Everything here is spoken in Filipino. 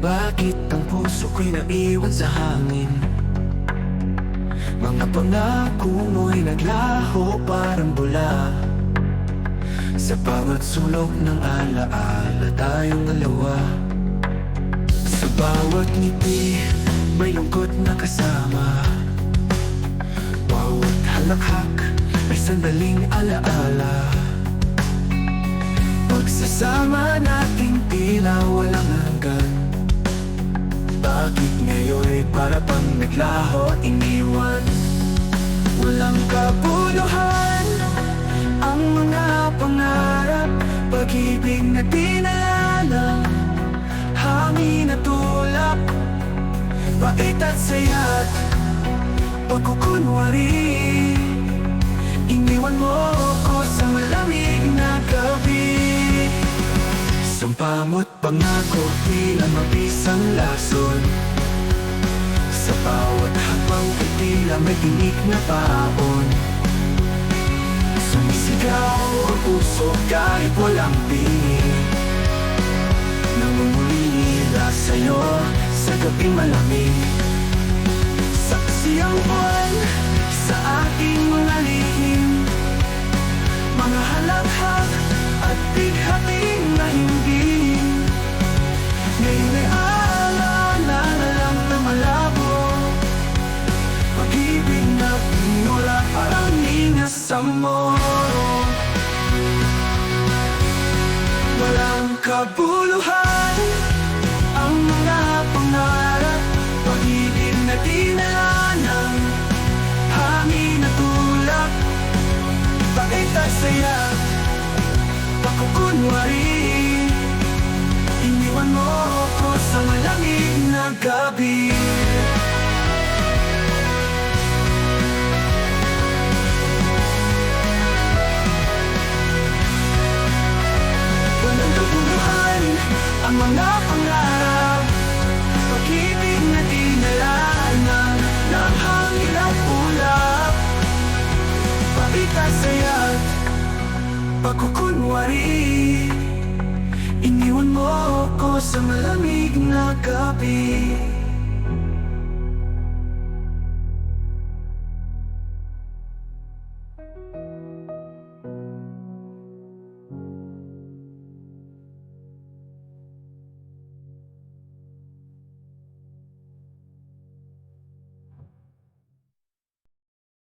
Bakit ang puso ko'y naiwan sa hangin? Mga pangako mo'y naglaho parang bula. Sa bawat sulok ng alaala tayong dalawa. Sa bawat ngiti may lungkot na kasama. Bawat halakhak ay sandaling alaala. Pagsasama nating tila walang hanggan. Bakit ngayon'y para pang naglaho at iniwan? Walang kabuluhan ang mga pangarap. Pag-ibig na dinala, hangin at tulap. Bait at saya't pagkukunwari. Iniwan mo ko sa malamig na gabi. Sumpa mo't pangako tila mabisang lason. Sa bawat hakbang ay tila may tinik na paon. Sumisigaw ang puso kahit walang tingin. Nangungulila sa'yo sa gabing malamig. Saksi ang buwan sa ating mga lihim. Mga halakhak at bighating na hindi. Ngayon ay alala na lang na malabo. Pag-ibig na pinula parang ningas sa moro. Walang kabuluhan ang mga pangarap. Pag-ibig na dinala ng hangin at tulak. Bakit at saya pagkukunwari. Iniwan mo ko sa malamig na gabi. Walang kabuluhan ang mga pangarap. Pag-ibig na dinalanan ng hangin at ulap. Bakit at saya't pagkukunwari. Iniwan mo ko sa malamig na gabi.